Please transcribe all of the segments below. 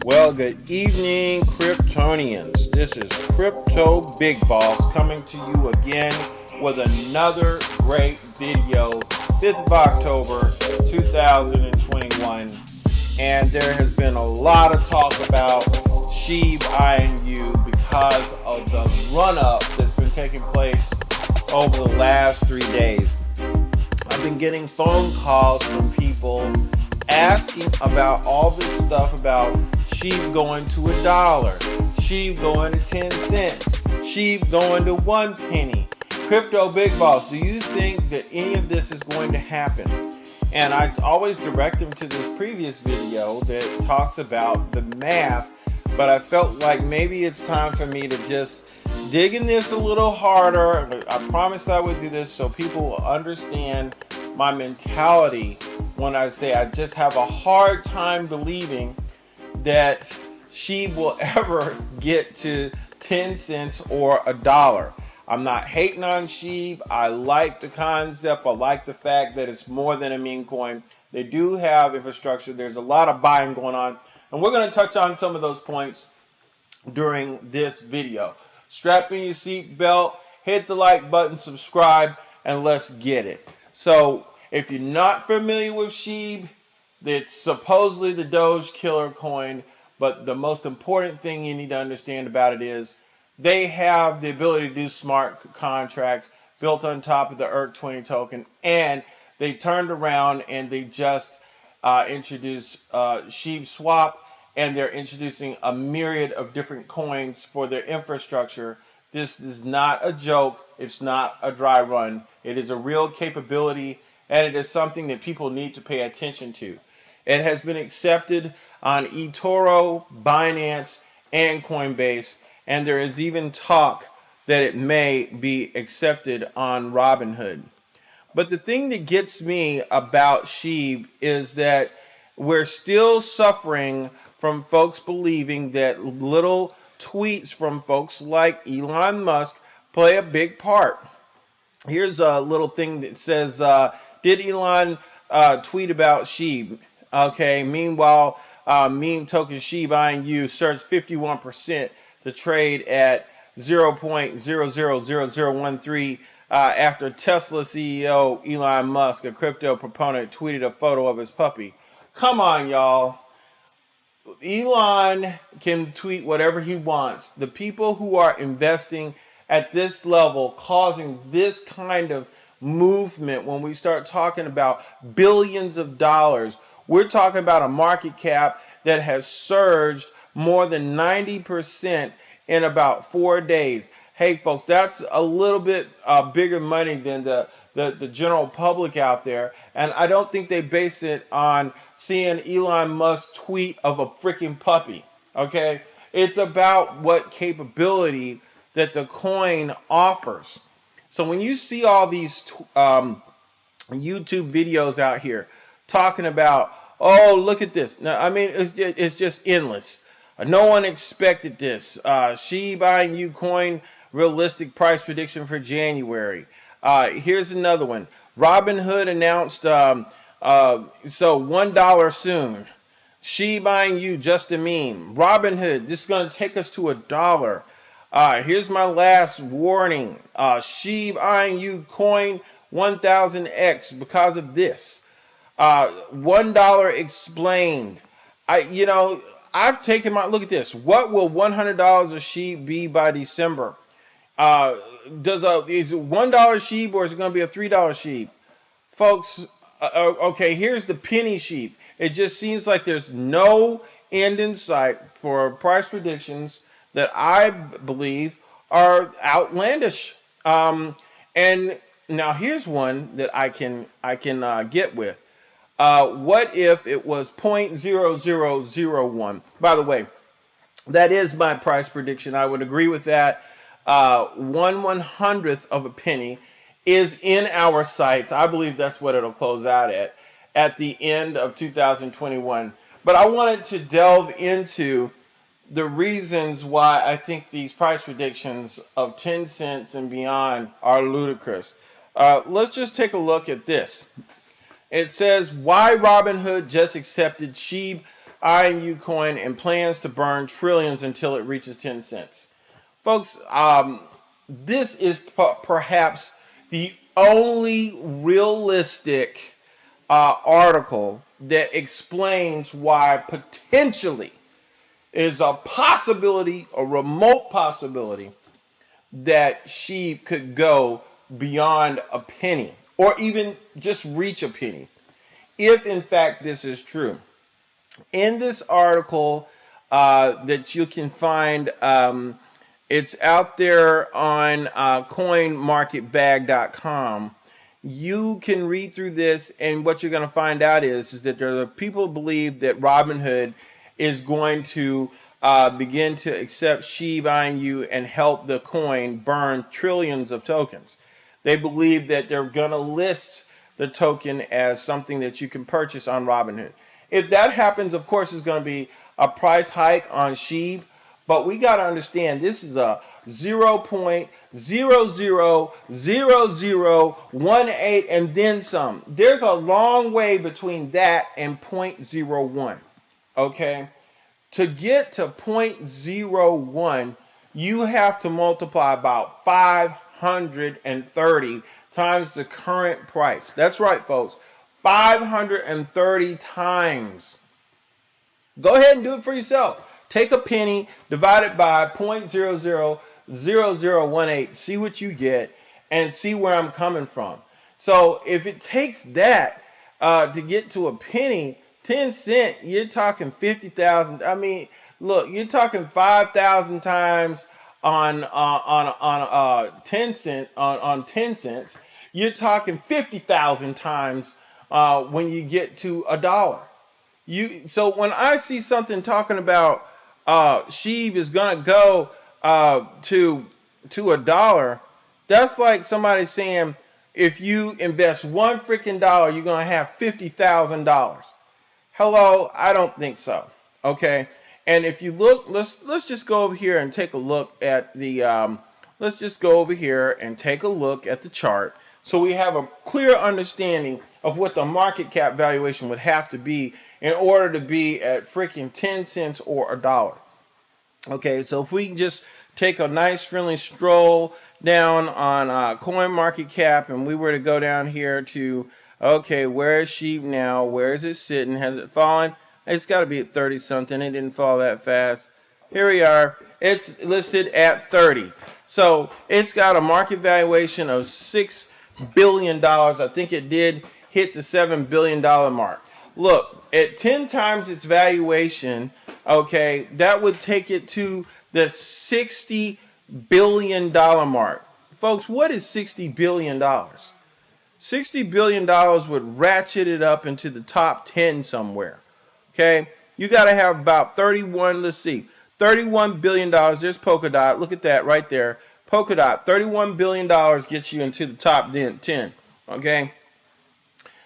Well, good evening, Kryptonians. This is Crypto Big Boss coming to you again with another great video, 5th of October, 2021. And there has been a lot of talk about SHIB INU because of the run-up that's been taking place over the last 3 days. I've been getting phone calls from people asking about all this stuff about SHIB going to $1, SHIB going to 10 cents, SHIB going to 1 penny. Crypto Big Boss, do you think that any of this is going to happen? And I always direct them to this previous video that talks about the math, but I felt like maybe it's time for me to just dig in this a little harder. I promised I would do this so people will understand my mentality when I say I just have a hard time believing that SHIB will ever get to 10 cents or $1. I'm not hating on SHIB. I like the concept. I like the fact that it's more than a meme coin. They do have infrastructure. There's a lot of buying going on. And we're going to touch on some of those points during this video. Strap in your seatbelt, hit the like button, subscribe, and let's get it. So if you're not familiar with SHIB, it's supposedly the Doge killer coin, but the most important thing you need to understand about it is they have the ability to do smart contracts built on top of the ERC20 token, and they turned around and they just introduced SHIB Swap, and they're introducing a myriad of different coins for their infrastructure. This is not a joke. It's not a dry run. It is a real capability, and it is something that people need to pay attention to. It has been accepted on eToro, Binance, and Coinbase, and there is even talk that it may be accepted on Robinhood. But the thing that gets me about SHIB is that we're still suffering from folks believing that little tweets from folks like Elon Musk play a big part. Here's a little thing that says, did Elon tweet about SHIB? Okay, meanwhile, meme token SHIB INU surged 51% to trade at 0.000013 after Tesla CEO Elon Musk, a crypto proponent, tweeted a photo of his puppy. Come on, y'all. Elon can tweet whatever he wants. The people who are investing at this level, causing this kind of movement, when we start talking about billions of dollars, we're talking about a market cap that has surged more than 90% in about 4 days. Hey, folks, that's a little bit bigger money than the general public out there. And I don't think they base it on seeing Elon Musk tweet of a freaking puppy. Okay? It's about what capability that the coin offers. So when you see all these YouTube videos out here talking about, oh, look at this. Now, I mean, it's just endless. No one expected this. SHIB INU coin realistic price prediction for January. Here's another one. Robinhood announced so $1 soon. SHIB INU just a meme. Robinhood, this is going to take us to $1. Here's my last warning. SHIB INU coin 1000x because of this. $1 explained. I've taken my look at this. What will $100 of SHIB be by December? Is it $1 SHIB or is it going to be a $3 SHIB? Folks, okay, here's the penny SHIB. It just seems like there's no end in sight for price predictions that I believe are outlandish. And now here's one that I can get with. What if it was 0.0001? By the way, that is my price prediction. I would agree with that. 1/100th of a penny is in our sights. I believe that's what it'll close out at the end of 2021. But I wanted to delve into the reasons why I think these price predictions of 10 cents and beyond are ludicrous. Let's just take a look at this. It says, why Robinhood just accepted SHIB INU coin and plans to burn trillions until it reaches 10 cents. Folks, this is perhaps the only realistic article that explains why potentially is a possibility, a remote possibility, that SHIB could go beyond a penny or even just reach a penny, if in fact this is true. In this article that you can find, it's out there on coinmarketbag.com. You can read through this, and what you're going to find out is that there are people who believe that Robinhood is going to begin to accept SHIB INU and help the coin burn trillions of tokens. They believe that they're going to list the token as something that you can purchase on Robinhood. If that happens, of course, it's going to be a price hike on SHIB. But we got to understand this is a 0.000018 and then some. There's a long way between that and 0.01. Okay? To get to 0.01, you have to multiply about 530 times the current price. That's right, folks. 530 times. Go ahead and do it for yourself. Take a penny, divide it by 0.000018, see what you get, and see where I'm coming from. So if it takes that to get to a penny, 10 cents, you're talking 50,000. I mean, look, you're talking 5,000 times on 10 cents. On 10 cents, you're talking 50,000 times when you get to $1. So when I see something talking about SHIB is gonna go to $1, that's like somebody saying if you invest one freaking dollar, you're gonna have $50,000. Hello, I don't think so. Okay, and if you look, let's just go over here and take a look at the let's just go over here and take a look at the chart so we have a clear understanding of what the market cap valuation would have to be in order to be at freaking 10 cents or $1. Okay, so if we can just take a nice friendly stroll down on CoinMarketCap and we were to go down here to, okay, where is SHIB now? Where is it sitting? Has it fallen? It's got to be at 30 something. It didn't fall that fast. Here we are. It's listed at 30. So it's got a market valuation of $6 billion. I think it did hit the $7 billion mark. Look, at 10 times its valuation, okay, that would take it to the $60 billion mark. Folks, what is $60 billion? $60 billion would ratchet it up into the top 10 somewhere. Okay, you got to have about 31, let's see, $31 billion. There's Polkadot. Look at that right there. Polkadot, $31 billion gets you into the top 10. Okay.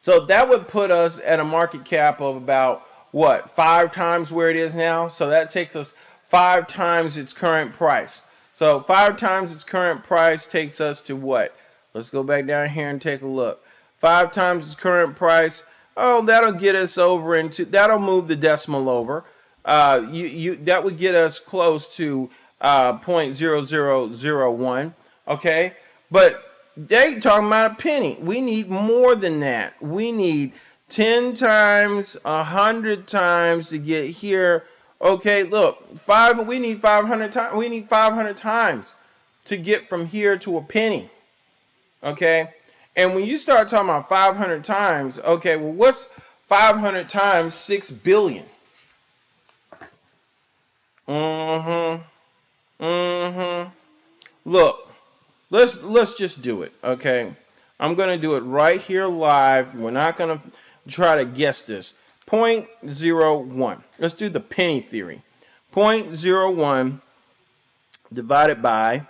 So that would put us at a market cap of about, what, 5 times where it is now? So that takes us 5 times its current price. So 5 times its current price takes us to what? Let's go back down here and take a look. 5 times its current price. Oh, that'll get us over into, that'll move the decimal over. That would get us close to 0.0001. Okay, but they talking about a penny. We need more than that. We need 10 times, 100 times to get here. Okay, look, we need 500 times. We need 500 times to get from here to a penny. Okay, and when you start talking about 500 times, okay, well, what's 500 times 6 billion? Look. Let's just do it, okay? I'm going to do it right here live. We're not going to try to guess this. 0.01. Let's do the penny theory. 0.01 divided by,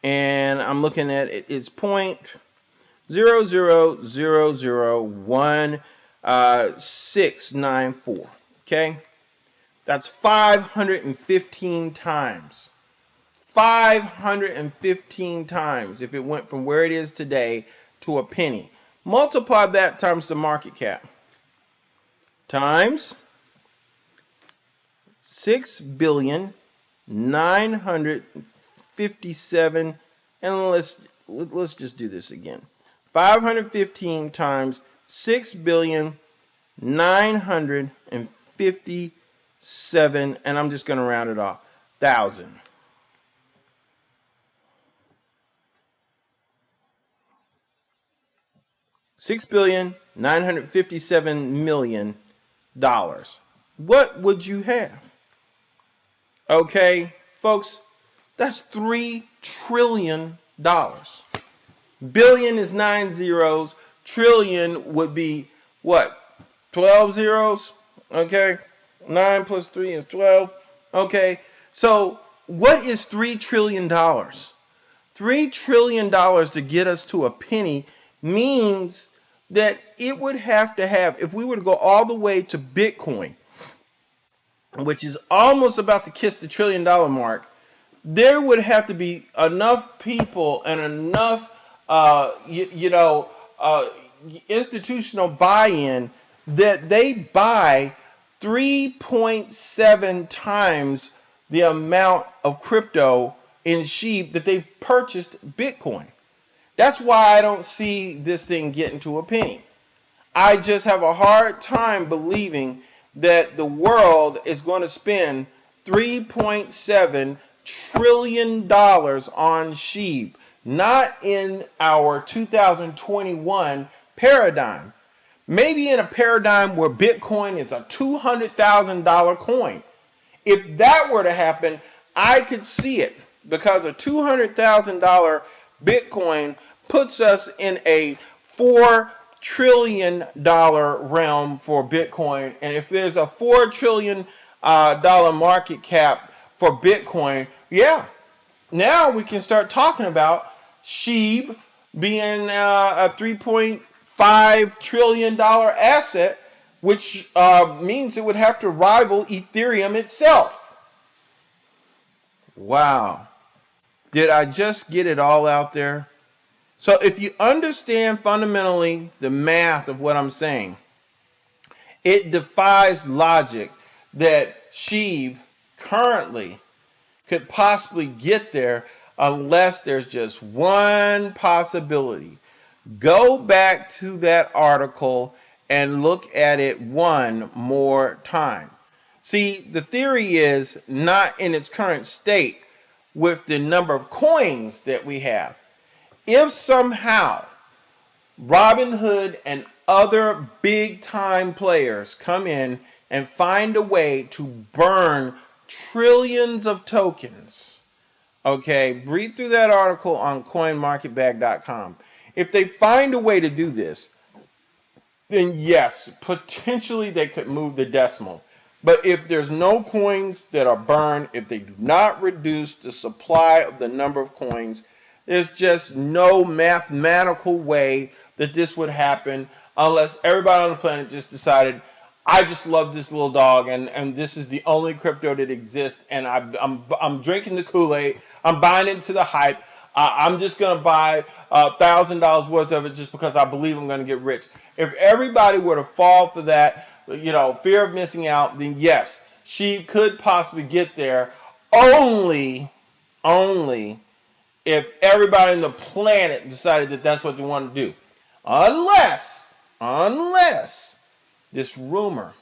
and I'm looking at it, it's 0.00001694. Okay? That's 515 times. 515 times if it went from where it is today to a penny. Multiply that times the market cap. Times 6,957,000,000, and let's just do this again. 515 times 6,957,000,000, and I'm just going to round it off, 1,000. $6,957,000,000. What would you have? Okay, folks, that's $3 trillion. Billion is 9 zeros. Trillion would be what? 12 zeros? Okay, 9 plus 3 is 12. Okay, so what is $3 trillion? $3 trillion to get us to a penny means that it would have to have, if we were to go all the way to Bitcoin, which is almost about to kiss the $1 trillion mark, there would have to be enough people and enough, institutional buy-in that they buy 3.7 times the amount of crypto in SHIB that they've purchased Bitcoin. That's why I don't see this thing getting to a penny. I just have a hard time believing that the world is going to spend $3.7 trillion on SHIB, not in our 2021 paradigm. Maybe in a paradigm where Bitcoin is a $200,000 coin. If that were to happen, I could see it, because a $200,000 Bitcoin puts us in a $4 trillion realm for Bitcoin. And if there's a $4 trillion market cap for Bitcoin, yeah, now we can start talking about SHIB being a $3.5 trillion asset, which means it would have to rival Ethereum itself. Wow. Did I just get it all out there? So if you understand fundamentally the math of what I'm saying, it defies logic that SHIB currently could possibly get there unless there's just one possibility. Go back to that article and look at it one more time. See, the theory is not in its current state with the number of coins that we have. If somehow Robinhood and other big time players come in and find a way to burn trillions of tokens, okay, read through that article on coinmarketbag.com. If they find a way to do this, then yes, potentially they could move the decimal. But if there's no coins that are burned, if they do not reduce the supply of the number of coins, there's just no mathematical way that this would happen unless everybody on the planet just decided, I just love this little dog, and this is the only crypto that exists, and I'm drinking the Kool-Aid, I'm buying into the hype, I'm just going to buy $1,000 worth of it just because I believe I'm going to get rich. If everybody were to fall for that, fear of missing out, then yes, she could possibly get there only if everybody on the planet decided that that's what they want to do. Unless this rumor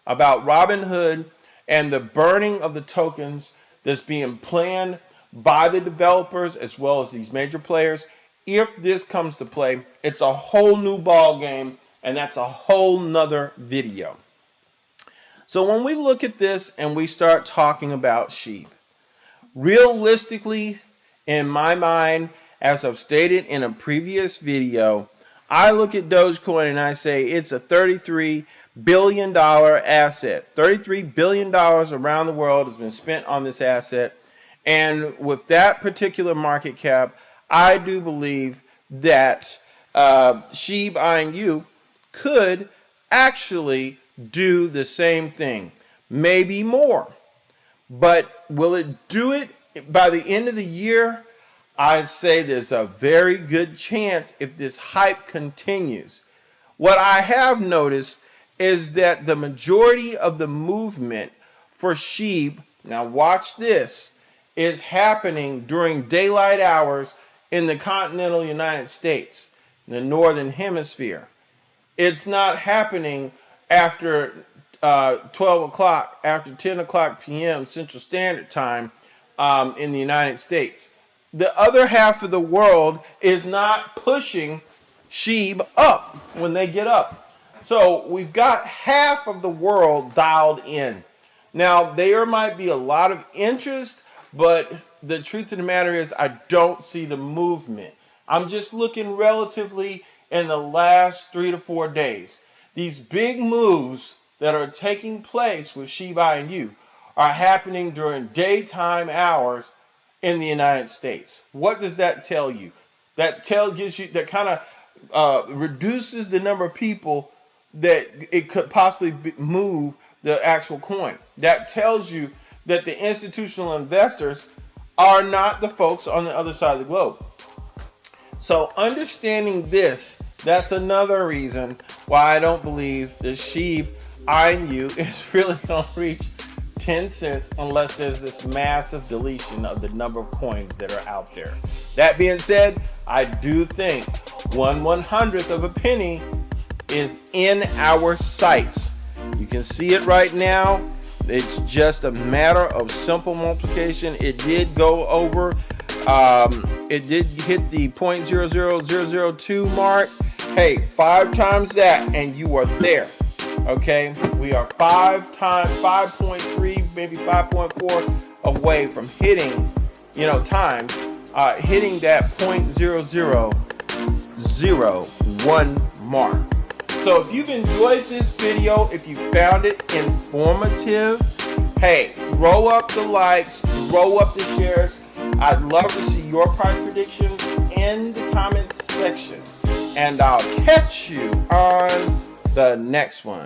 about Robinhood and the burning of the tokens that's being planned by the developers as well as these major players, if this comes to play, it's a whole new ball game, and that's a whole nother video. So when we look at this and we start talking about SHIB, realistically, in my mind, as I've stated in a previous video, I look at Dogecoin and I say it's a $33 billion asset. $33 billion around the world has been spent on this asset. And with that particular market cap, I do believe that SHIB INU could actually do the same thing, maybe more. But will it do it by the end of the year? I'd say there's a very good chance if this hype continues. What I have noticed is that the majority of the movement for SHIB, now watch this, is happening during daylight hours in the continental United States, in the northern hemisphere. It's not happening after 12 o'clock, after 10 o'clock p.m. Central Standard Time in the United States. The other half of the world is not pushing SHIB up when they get up. So we've got half of the world dialed in. Now, there might be a lot of interest, but the truth of the matter is I don't see the movement. I'm just looking relatively in the last 3 to 4 days. These big moves that are taking place with SHIB INU are happening during daytime hours in the United States. What does that tell you? That gives you, that kind of reduces the number of people that it could possibly move the actual coin. That tells you that the institutional investors are not the folks on the other side of the globe. So understanding this, that's another reason why I don't believe the SHIB INU is really going to reach 10 cents unless there's this massive deletion of the number of coins that are out there. That being said, I do think 1/100th of a penny is in our sights. You can see it right now. It's just a matter of simple multiplication. It did go over. It did hit the 0.00002 mark. Hey, 5 times that and you are there. Okay, we are 5.3, maybe 5.4 away from hitting, times, hitting that 0.0001 mark. So if you've enjoyed this video, if you found it informative, hey, throw up the likes, throw up the shares. I'd love to see your price predictions in the comments section. And I'll catch you on the next one.